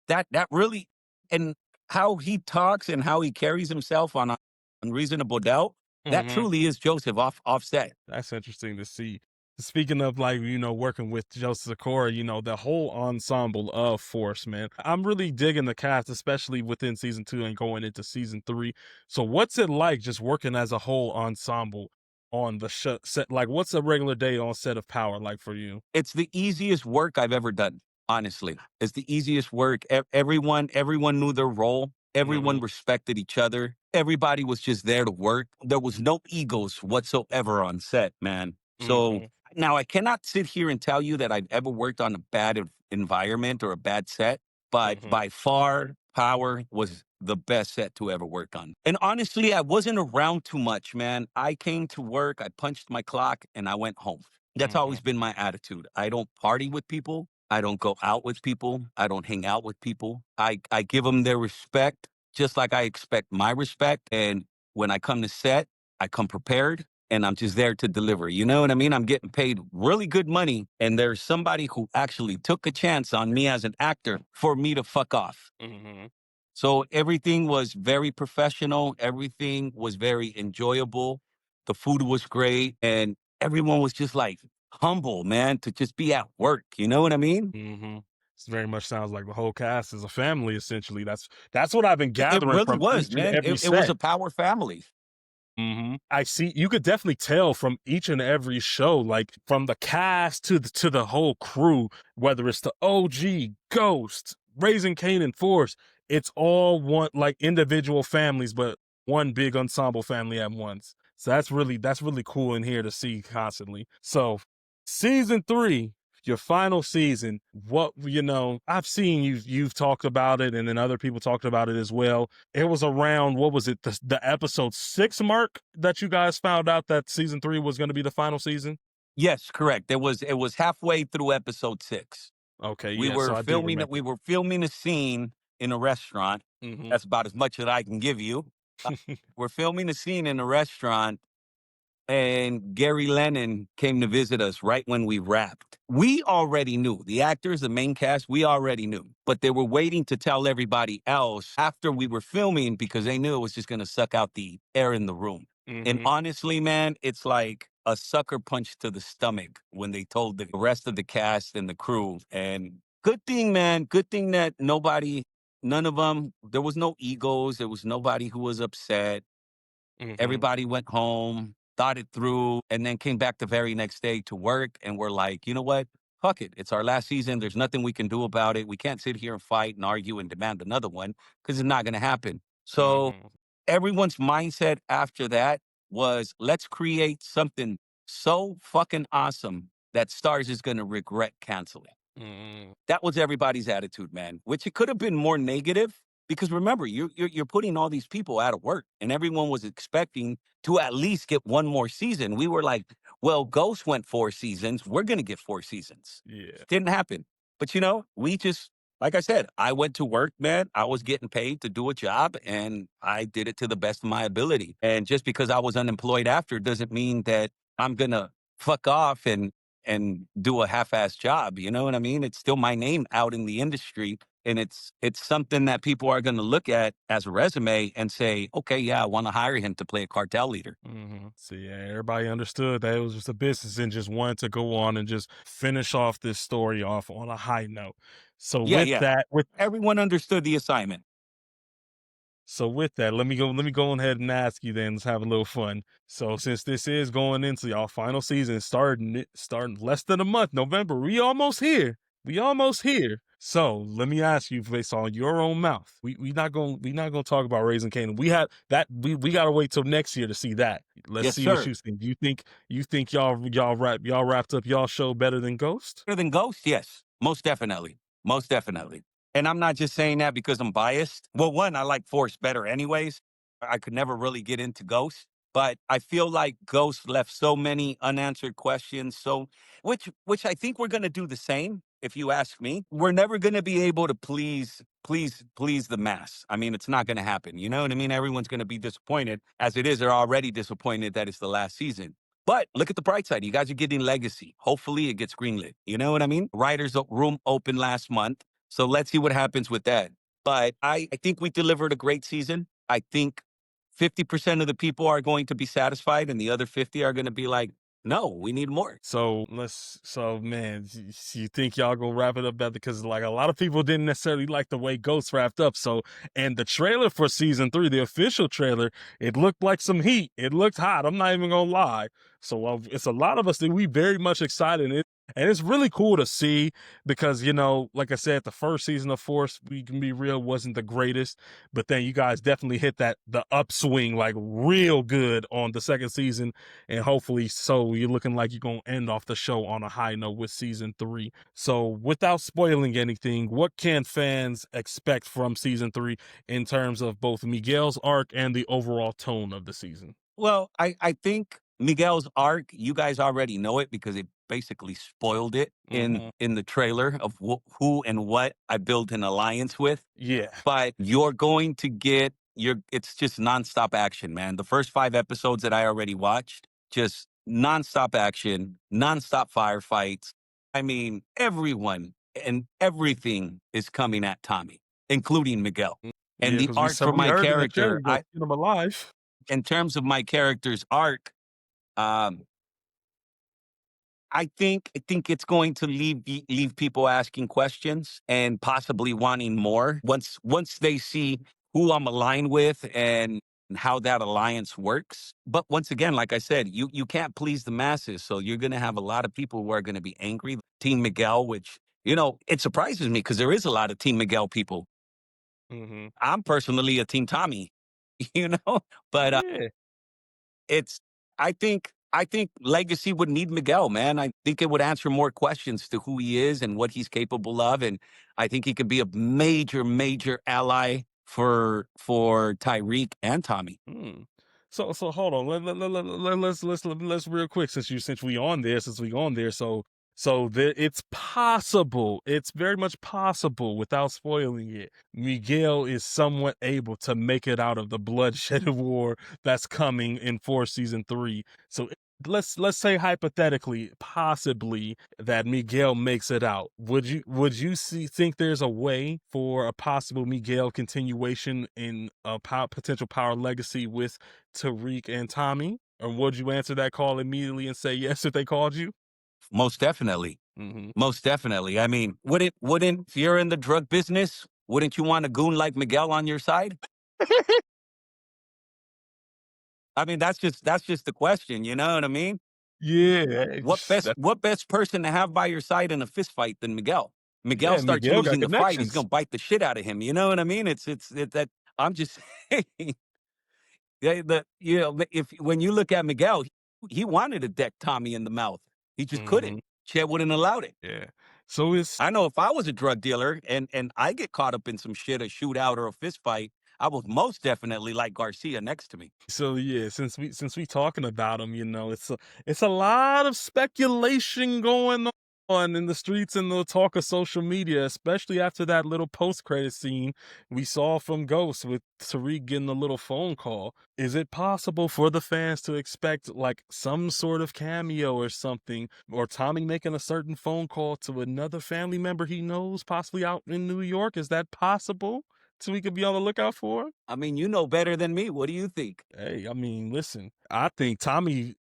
that really, and how he talks and how he carries himself on Unreasonable Doubt, that Mhm. truly is Joseph offset. That's interesting to see. Speaking of, like, working with Joseph Sikora, the whole ensemble of Force, man. I'm really digging the cast, especially within season 2 and going into season 3. So what's it like just working as a whole ensemble on the set? Like, what's a regular day on set of Power like for you? It's the easiest work I've ever done, honestly. It's the easiest work. Everyone knew their role. Everyone Mhm. respected each other. Everybody was just there to work. There was no egos whatsoever on set, man. So Mhm. now I cannot sit here and tell you that I've ever worked on a bad environment or a bad set, but Mhm. by far, Power was the best set to ever work on. And honestly, I wasn't around too much, man. I came to work, I punched my clock, and I went home. That's Mhm. always been my attitude. I don't party with people. I don't go out with people. I don't hang out with people. I give them their respect just like I expect my respect. And when I come to set, I come prepared and I'm just there to deliver. You know what I mean? I'm getting paid really good money. And there's somebody who actually took a chance on me as an actor for me to fuck off. Mhm. So everything was very professional. Everything was very enjoyable. The food was great. And everyone was just like humble, man, to just be at work. You know what I mean? Mhm. This very much sounds like the whole cast is a family. Essentially, that's what I've been It gathering really from was, each and man. every It was set. a power family. I see. You could definitely tell from each and every show, like from the cast to the whole crew, whether it's the OG, Ghost, Raising Kanan, Force. It's all one, like, individual families, but one big ensemble family at once. So that's really cool in here to see constantly. So season 3, your final season. What I've seen you've talked about it, and then other people talked about it as well. It was around, what was it, the episode 6 mark that you guys found out that season 3 was going to be the final season? Yes, correct. It was halfway through episode 6. Okay, We yeah, so were I do filming it. remember. We were filming a scene in a restaurant. Mhm. That's about as much that I can give you. We're filming a scene in a restaurant, and Gary Lennon came to visit us right when we wrapped. We already knew, the actors, the main cast, we already knew, but they were waiting to tell everybody else after we were filming because they knew it was just going to suck out the air in the room. And Mhm. honestly, man, it's like a sucker punch to the stomach when they told the rest of the cast and the crew. And good thing, man, good thing that none of them, there was no egos, there was nobody who was upset. Mhm. Everybody went home, thought it through, and then came back the very next day to work. And we're like, you know what? Fuck it. It's our last season. There's nothing we can do about it. We can't sit here and fight and argue and demand another one because it's not going to happen. So Mhm. everyone's mindset after that was let's create something so fucking awesome that Stars is going to regret canceling. Mhm. That was everybody's attitude, man, which it could have been more negative because remember, you're putting all these people out of work and everyone was expecting to at least get one more season. We were like, well, Ghost went 4 seasons. We're going to get 4 seasons. Yeah. Didn't happen. But we just, like I said, I went to work, man. I was getting paid to do a job and I did it to the best of my ability. And just because I was unemployed after doesn't mean that I'm going to fuck off and do a half-ass job. You know what I mean? It's still my name out in the industry. And it's something that people are going to look at as a resume and say, okay, yeah, I want to hire him to play a cartel leader. Mhm. So yeah, everybody understood that it was just a business and just wanted to go on and just finish off this story off on a high note. So Yeah, with yeah. that, with Everyone understood the assignment. let me go ahead and ask you then. Let's have a little fun. So since this is going into y'all final season, starting less than a month, November, we almost here. We almost here. So let me ask you, based on your own mouth, we not gonna talk about Raising Canaan. We had that we gotta wait till next year to see that. Let's Yes, see what sir. you think. You think y'all wrapped up y'all show better than Ghost? Better than Ghost? Yes, most definitely. Most definitely. And I'm not just saying that because I'm biased. Well, one, I like Force better anyways. I could never really get into Ghost, but I feel like Ghost left so many unanswered questions. So, which I think we're gonna do the same. If you ask me, we're never gonna be able to please the mass. I mean, it's not gonna happen. You know what I mean? Everyone's gonna be disappointed. As it is, they're already disappointed that it's the last season. But look at the bright side. You guys are getting legacy. Hopefully it gets greenlit. You know what I mean? Room opened last month. So let's see what happens with that. But I think we delivered a great season. I think 50% of the people are going to be satisfied and the other 50 are going to be like, no, we need more. So man, you think y'all gonna wrap it up better? Because like a lot of people didn't necessarily like the way Ghost wrapped up. So, and the trailer for season 3, the official trailer, it looked like some heat. It looked hot. I'm not even gonna lie. So it's a lot of us that we very much excited. And it's really cool to see because, like I said, the first season of Force, we can be real, wasn't the greatest. But then you guys definitely hit the upswing like real good on the second season. And hopefully, so you're looking like you're going to end off the show on a high note with season 3. So without spoiling anything, what can fans expect from season 3 in terms of both Miguel's arc and the overall tone of the season? Well, I think Miguel's arc, you guys already know it because it basically spoiled it Hmm. in the trailer of who and what I built an alliance with. Yeah. But you're going to get it's just nonstop action, man. The first 5 episodes that I already watched, just nonstop action, nonstop firefights. I mean, everyone and everything is coming at Tommy, including Miguel. And Yeah, the because arc for we my heard in the trailer character, you're going to get him alive. in terms of my character's arc, um, I think it's going to leave people asking questions and possibly wanting more once they see who I'm aligned with and how that alliance works. But once again, like I said, you can't please the masses, so you're going to have a lot of people who are going to be angry. Team Miguel, which it surprises me because there is a lot of Team Miguel people. Hmm. I'm personally a Team Tommy, you know, but Yeah. it's I think legacy would need Miguel, man. I think it would answer more questions to who he is and what he's capable of, and I think he could be a major, major ally for Tyreek and Tommy. Hmm. So hold on. Let's real quick since we on there. So there, it's possible. It's very much possible without spoiling it. Miguel is somewhat able to make it out of the bloodshed war that's coming in Force season 3. So let's say hypothetically, possibly that Miguel makes it out. Would you think there's a way for a possible Miguel continuation in a potential power legacy with Tariq and Tommy? Or would you answer that call immediately and say yes if they called you? Most definitely, Hmm. most definitely. I mean, wouldn't if you're in the drug business, wouldn't you want a goon like Miguel on your side? I mean, that's just the question. You know what I mean? Yeah, What best person to have by your side in a fist fight than Miguel? Miguel yeah. starts Miguel got losing the fight, he's connections. gonna bite the shit out of him. You know what I mean? It's that I'm just saying. If when you look at Miguel, he wanted to deck Tommy in the mouth. He just couldn't. Hmm. Chet wouldn't allow it. Yeah. So it's I know if I was a drug dealer and I get caught up in some shit, a shootout or a fist fight, I would most definitely like Garcia next to me. So yeah, since we talking about him, it's a lot of speculation going on in the streets and the talk of social media, especially after that little post credit scene we saw from Ghost with Tariq getting a little phone call. Is it possible for the fans to expect like some sort of cameo or something, or Tommy making a certain phone call to another family member he knows, possibly out in New York? Is that possible? So we could be on the lookout for? I mean, you know better than me. What do you think? Hey, I mean, listen, I think Tommy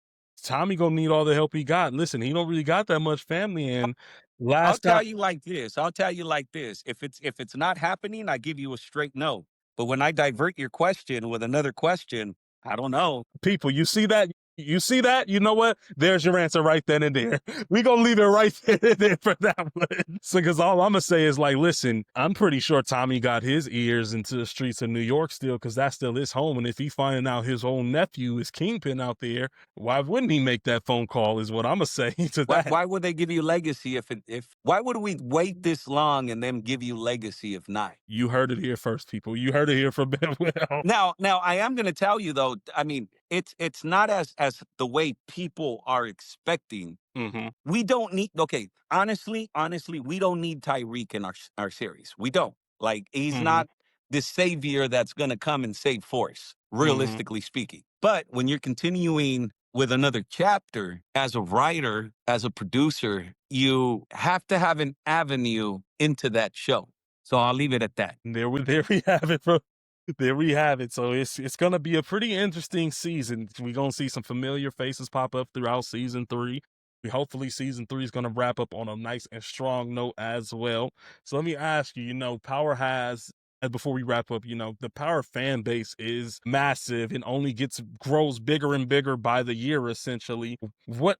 gonna need all the help he got. Listen, he don't really got that much family, and I'll last tell time you like this. I'll tell you like this. If it's not happening, I give you a straight no. But when I divert your question with another question, I don't know. people, you see that? You see that? You know what? There's your answer right then and there. We gonna leave it right then and there for that one. So, because all I'm gonna say is like, listen, I'm pretty sure Tommy got his ears into the streets of New York still, because that's still his home. And if he finding out his own nephew is kingpin out there, why wouldn't he make that phone call? Is what I'm gonna say to Why, that. why would they give you legacy if why would we wait this long and then give you legacy if not? You heard it here first, people. You heard it here from Manuel. Now I am going to tell you though. I mean, it's not as the way people are expecting. Mm-hmm. We don't need. Okay, honestly, we don't need Tyreek in our series. We don't. Like he's Mm-hmm. not the savior that's going to come and save force. Mm-hmm. Realistically speaking, but when you're continuing with another chapter as a writer, as a producer, you have to have an avenue into that show. So I'll leave it at that. There we have it, bro. There we have it. So it's gonna be a pretty interesting season. We're gonna see some familiar faces pop up throughout season 3. Hopefully season 3 is gonna wrap up on a nice and strong note as well. So let me ask you, Power has, and before we wrap up, the Power fan base is massive and only grows bigger and bigger by the year, essentially. What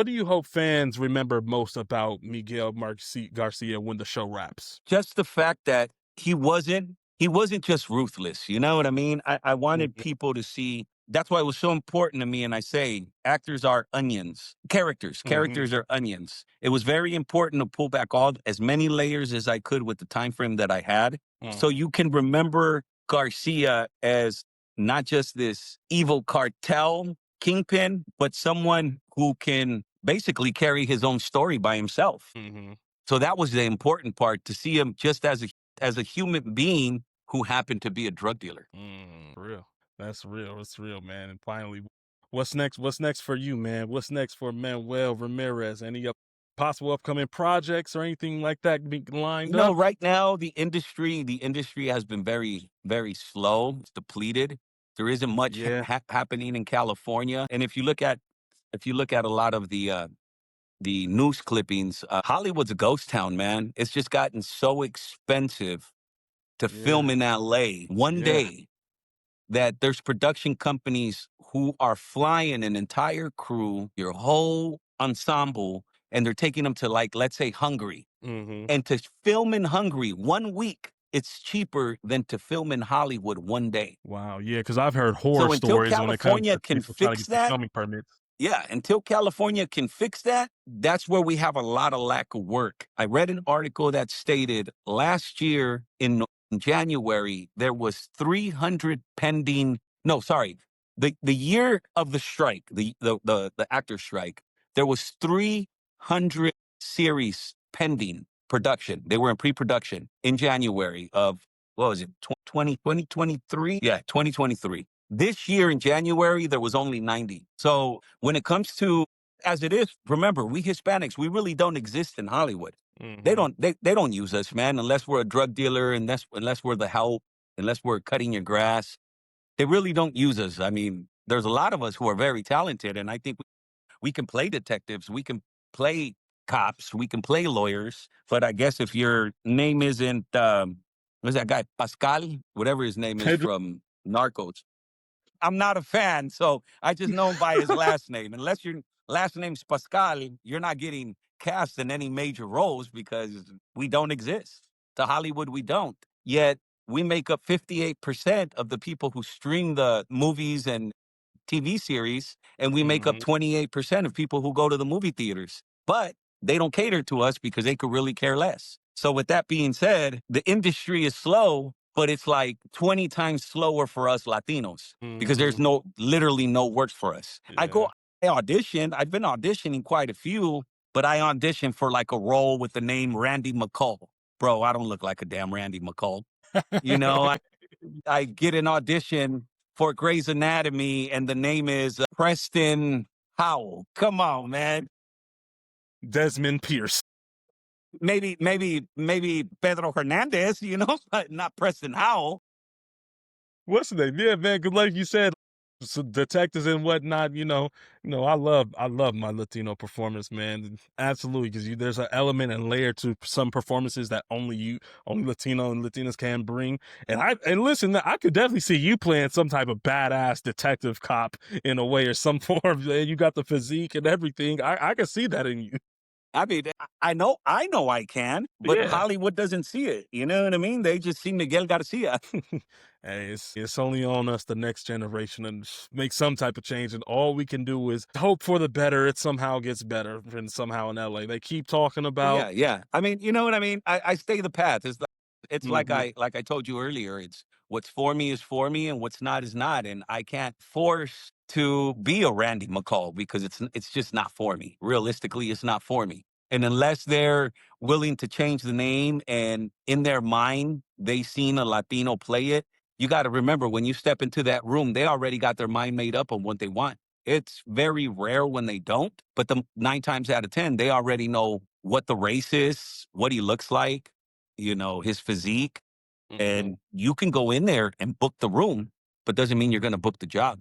do you hope fans remember most about Miguel Garcia when the show wraps? Just the fact that he wasn't just ruthless. You know what I mean? I wanted Mhm. people to see. That's why it was so important to me. And I say actors are onions. Characters. Mhm. Characters are onions. It was very important to pull back as many layers as I could with the time frame that I had. So Mhm. you can remember Garcia as not just this evil cartel kingpin, but someone who can basically carry his own story by himself. Mhm. So that was the important part, to see him just as a human being who happened to be a drug dealer. Real. That's real. It's real, man. And finally, what's next? What's next for you, man? What's next for Manuel Ramirez? Any possible upcoming projects or anything like that be lined up? Right now the industry has been very, very slow. It's depleted. There isn't much Yeah. happening in California. And if you look at a lot of the news clippings, Hollywood's a ghost town, man. It's just gotten so expensive to Yeah. film in LA one Yeah. day that there's production companies who are flying an entire crew, your whole ensemble, and they're taking them to, like, let's say Hungary. Mhm. And to film in Hungary 1 week, it's cheaper than to film in Hollywood one day. Wow. Yeah, because I've heard horror So until stories when it comes California to can people trying to fix get the that, filming permits. yeah, until California can fix that, that's where we have a lot of lack of work. I read an article that stated last year in January, there was 300 pending. No, sorry. The year of the strike, the actor strike, there was 300 series pending production. They were in pre-production in January of, what was it, 2023? Yeah, 2023. This year in January, there was only 90. So when it comes to, as it is, remember, we Hispanics, we really don't exist in Hollywood. They Mhm. don't they don't use us, man, unless we're a drug dealer, unless we're the help, unless we're cutting your grass. They really don't use us. I mean, there's a lot of us who are very talented, and I think we can play detectives, we can play cops, we can play lawyers. But I guess if your name isn't what's that guy, Pascal, whatever his name is Pedro. from Narcos, I'm not a fan, so I just know him by his last name. Unless your last name's Pascal, you're not getting cast in any major roles because we don't exist. To Hollywood, we don't. Yet we make up 58% of the people who stream the movies and TV series, and we make up Mhm. 28% of people who go to the movie theaters. But they don't cater to us because they could really care less. So, with that being said, the industry is slow, but it's like 20 times slower for us Latinos because there's Mhm. literally no work for us. Yeah. I auditioned, I've been auditioning quite a few, but I auditioned for like a role with the name Randy McCall. Bro, I don't look like a damn Randy McCall. You know, I get an audition for Grey's Anatomy, and the name is Preston Howell. Come on, man. Desmond Pierce. Maybe Pedro Hernandez, but not Preston Howell. What's the name? Yeah, man. Good, like you said. so detectives and whatnot, I love my Latino performance, man. Absolutely, because there's an element and layer to some performances that only Latino and Latinas can bring. And listen, I could definitely see you playing some type of badass detective cop in a way or some form. You got the physique and everything. I can see that in you. I mean, I know I can, but Yeah. Hollywood doesn't see it. You know what I mean? They just see Miguel Garcia. Hey, it's only on us, the next generation, and make some type of change. And all we can do is hope for the better. It somehow gets better, and somehow in LA they keep talking Oh, about. yeah, yeah. I mean, you know what I mean? I stay the path. It's like Mhm, I told you earlier. It's what's for me is for me, and what's not is not. And I can't force to be a Randy McCall because it's just not for me. Realistically, it's not for me. And unless they're willing to change the name and in their mind they seen a Latino play it, you got to remember when you step into that room, they already got their mind made up on what they want. It's very rare when they don't, but the 9 times out of 10, they already know what the race is, what he looks like, his physique, mhm. and you can go in there and book the room, but doesn't mean you're gonna book the job.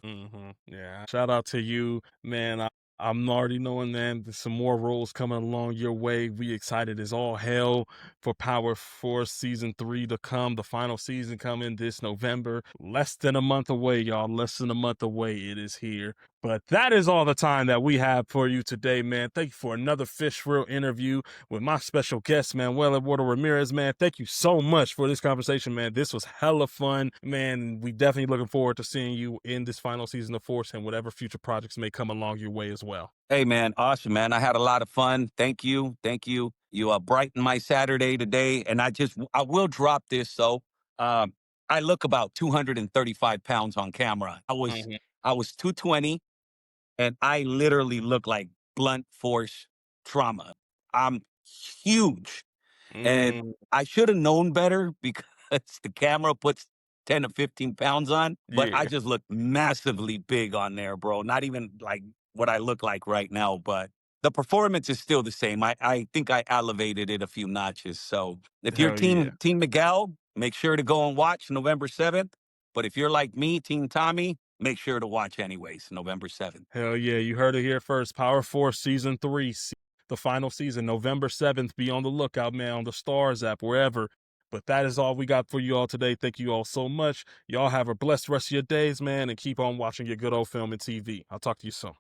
Yeah. Shout out to you, man. I'm already knowing, man, there's some more roles coming along your way. We excited as all hell for Power Force Season 3 to come. The final season coming this November. Less than a month away, y'all. Less than a month away. It is here. But that is all the time that we have for you today, man. Thank you for another Fishreel interview with my special guest, Manuel Eduardo Ramirez, man. Thank you so much for this conversation, man. This was hella fun, man. We definitely looking forward to seeing you in this final season of Force and whatever future projects may come along your way as well. Hey, man, awesome, man. I had a lot of fun. Thank you. Thank you. You brightened my Saturday today, and I will drop this. So, um, I look about 235 pounds on camera. Mhm. I was 220, and I literally look like blunt force trauma. I'm huge. And Mm, I should have known better because the camera puts 10 to 15 pounds on, but I yeah. just look massively big on there, bro. Not even like what I look like right now, but the performance is still the same. I think I elevated it a few notches. So if you're Hell yeah. team Miguel, make sure to go and watch November 7th. But if you're like me, Team Tommy, make sure to watch anyways, November 7th. Hell yeah. You heard it here first. Power Force Season 3, the final season, November 7th. Be on the lookout, man, on the Stars app, wherever. But that is all we got for you all today. Thank you all so much. Y'all have a blessed rest of your days, man, and keep on watching your good old film and TV. I'll talk to you soon.